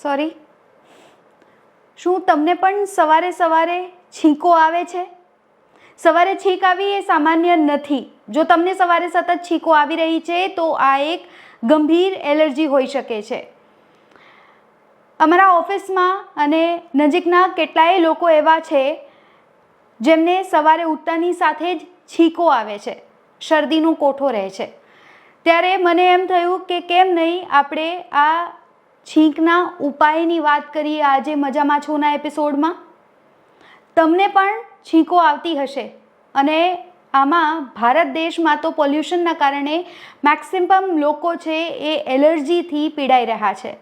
Sorry, શું તમને પણ સવારે સવારે છીંકો આવે છે? સવારે છીંક આવી એ સામાન્ય નથી. જો તમને સવારે સતત છીંકો આવી રહી છે તો આ એક ગંભીર એલર્જી હોઈ શકે છે. અમારા ઓફિસમાં અને નજીકના કેટલાય લોકો એવા છે જેમને સવારે ઉઠતાની સાથે જ છીંકો આવે છે, શરદીનો કોઠો રહે છે. ત્યારે મને એમ થયું કે કેમ નહીં આપણે આ છીંકના ઉપાયની વાત કરીએ આજે મજામાં છોના એપિસોડમાં. તમને પણ છીંકો આવતી હશે અને આમાં ભારત દેશમાં તો પોલ્યુશનના કારણે મેક્સિમમ લોકો છે એ એલર્જીથી પીડાઈ રહ્યા છે.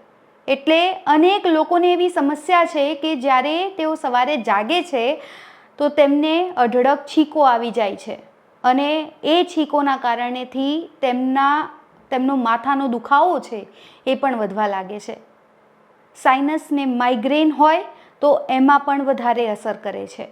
એટલે અનેક લોકોને એવી સમસ્યા છે કે જ્યારે તેઓ સવારે જાગે છે તો તેમને અઢળક છીંકો આવી જાય છે અને એ છીંકોના કારણેથી તેમનો માથાનો દુખાવો છે એ પણ વધવા લાગે છે. સાઇનસ ને માઇગ્રેન હોય તો એમાં પણ વધારે અસર કરે છે.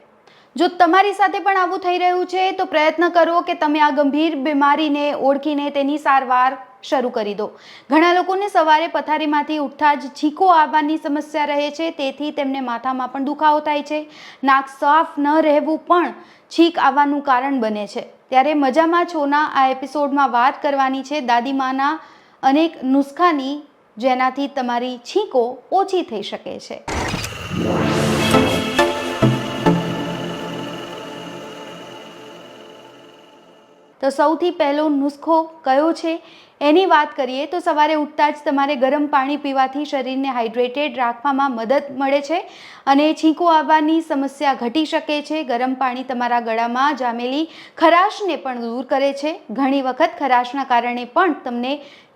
જો તમારી સાથે પણ આવું થઈ રહ્યું છે તો પ્રયત્ન કરો કે તમે આ ગંભીર બીમારીને ઓળખીને તેની સારવાર શરૂ કરી દો. ઘણા લોકોને સવારે પથારીમાંથી ઉઠતા જ છીંકો આવવાની સમસ્યા રહે છે, તેથી તેમને માથામાં પણ દુખાવો થાય છે. નાક સાફ ન રહેવું પણ છીંક આવવાનું કારણ બને છે. ત્યારે મજામાં છોના આ એપિસોડમાં વાત કરવાની છે દાદીમાના અનેક નુસ્ખાની, જેનાથી તમારી છીંકો ઓછી થઈ શકે છે. તો સૌથી પહેલો નુસ્ખો કયો છે એની વાત કરીએ તો સવારે ઉઠતા જ તમારે ગરમ પાણી પીવાથી શરીરને હાઇડ્રેટેડ રાખવામાં મદદ મળે છે અને છીંકો આવવાની સમસ્યા ઘટી શકે છે. ગરમ પાણી તમારા ગળામાં જામેલી ખરાશને પણ દૂર કરે છે. ઘણી વખત ખરાશના કારણે પણ તમને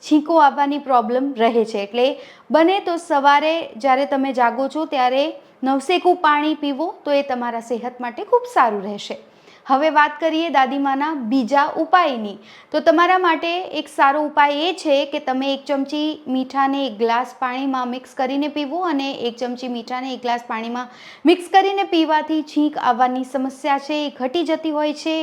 છીંકો આવવાની પ્રોબ્લેમ રહે છે. એટલે બને તો સવારે જ્યારે તમે જાગો છો ત્યારે નવસેકું પાણી પીવો તો એ તમારા સેહત માટે ખૂબ સારું રહેશે. હવે વાત કરીએ દાદીમાના બીજા ઉપાયની. તો તમારા માટે એક સારો ઉપાય એ છે કે તમે 1 ચમચી મીઠાને 1 ગ્લાસ પાણીમાં મિક્સ કરીને પીવો અને 1 ચમચી મીઠાને 1 ગ્લાસ પાણીમાં મિક્સ કરીને પીવાથી છીંક આવવાની સમસ્યા છે એ ઘટી જતી હોય છે.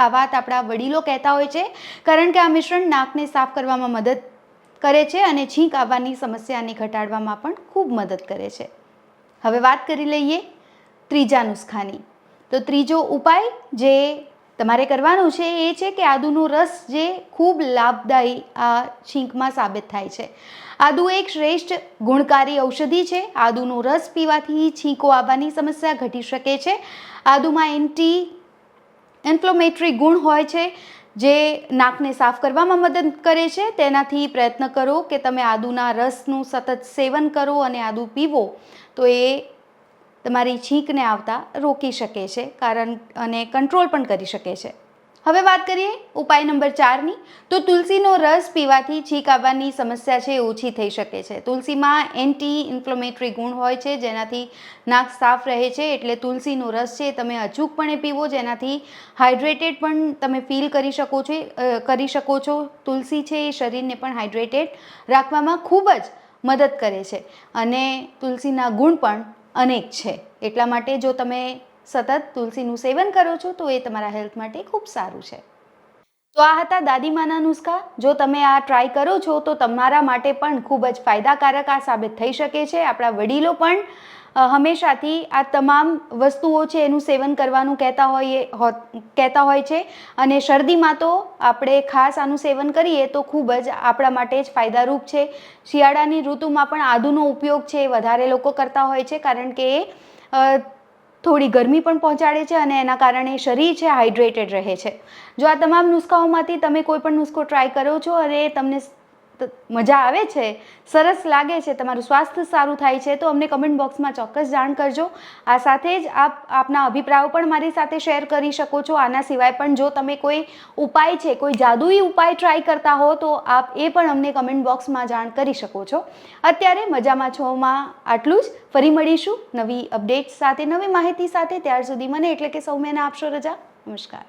આ વાત આપણા વડીલો કહેતા હોય છે, કારણ કે આ મિશ્રણ નાકને સાફ કરવામાં મદદ કરે છે અને છીંક આવવાની સમસ્યાને ઘટાડવામાં પણ ખૂબ મદદ કરે છે. હવે વાત કરી લઈએ ત્રીજા નુસ્ખાની. તો ત્રીજો ઉપાય જે તમારે કરવાનો છે એ છે કે આદુનો રસ, જે ખૂબ લાભદાયી આ છીંકમાં સાબિત થાય છે. આદુ એક શ્રેષ્ઠ ગુણકારી ઔષધિ છે. આદુનો રસ પીવાથી છીંકો આવવાની સમસ્યા ઘટી શકે છે. આદુમાં એન્ટી ઇન્ફ્લેમેટરી ગુણ હોય છે જે નાકને સાફ કરવામાં મદદ કરે છે. તેનાથી પ્રયત્ન કરો કે તમે આદુના રસનું સતત સેવન કરો અને આદુ પીવો તો એ તમારી છીંકને આવતા રોકી શકે છે અને કંટ્રોલ પણ કરી શકે છે. હવે વાત કરીએ ઉપાય નંબર 4ની. તો તુલસીનો રસ પીવાથી છીંક આવવાની સમસ્યા છે ઓછી થઈ શકે છે. તુલસીમાં એન્ટી ઇન્ફ્લેમેટરી ગુણ હોય છે જેનાથી નાક સાફ રહે છે. એટલે તુલસીનો રસ છે તમે અચૂકપણે પીવો, જેનાથી હાઇડ્રેટેડ પણ તમે ફીલ કરી શકો છો. તુલસી છે એ શરીરને પણ હાઇડ્રેટેડ રાખવામાં ખૂબ જ મદદ કરે છે અને તુલસીના ગુણ પણ અનેક છે. એટલા માટે જો તમે સતત તુલસીનું સેવન કરો છો તો એ તમારા હેલ્થ માટે ખૂબ સારું છે. તો આ હતા દાદીમાના નુસ્ખા. જો તમે આ ટ્રાય કરો છો તો તમારા માટે પણ ખૂબ જ ફાયદાકારક આ સાબિત થઈ શકે છે. આપણા વડીલો પણ હંમેશાથી આ તમામ વસ્તુઓ છે એનું સેવન કરવાનું કહેતા હોય છે અને શરદીમાં તો આપણે ખાસ આનું સેવન કરીએ તો ખૂબ જ આપણા માટે જ ફાયદારૂપ છે. શિયાળાની ઋતુમાં પણ આદુનો ઉપયોગ છે એ વધારે લોકો કરતા હોય છે, કારણ કે એ થોડી ગરમી પણ પહોંચાડે છે અને એના કારણે શરીર છે હાઇડ્રેટેડ રહે છે. જો આ તમામ નુસ્ખાઓમાંથી તમે કોઈ પણ નુસ્ખો ટ્રાય કરો છો અને તમને મજા આવે છે, સરસ લાગે છે, તમારું સ્વાસ્થ્ય સારું થાય છે તો અમને કમેન્ટ બોક્સમાં ચોક્કસ જાણ કરજો. આ સાથે જ આપના અભિપ્રાયો પણ મારી સાથે શેર કરી શકો છો. આના સિવાય પણ જો તમે કોઈ ઉપાય છે, કોઈ જાદુઈ ઉપાય ટ્રાય કરતા હો તો આપ એ પણ અમને કમેન્ટ બોક્સમાં જાણ કરી શકો છો. અત્યારે મજામાં છોમાં આટલું જ. ફરી મળીશું નવી અપડેટ્સ સાથે, નવી માહિતી સાથે. ત્યાર સુધી મને એટલે કે સૌમ્યાને આપશો રજા. નમસ્કાર.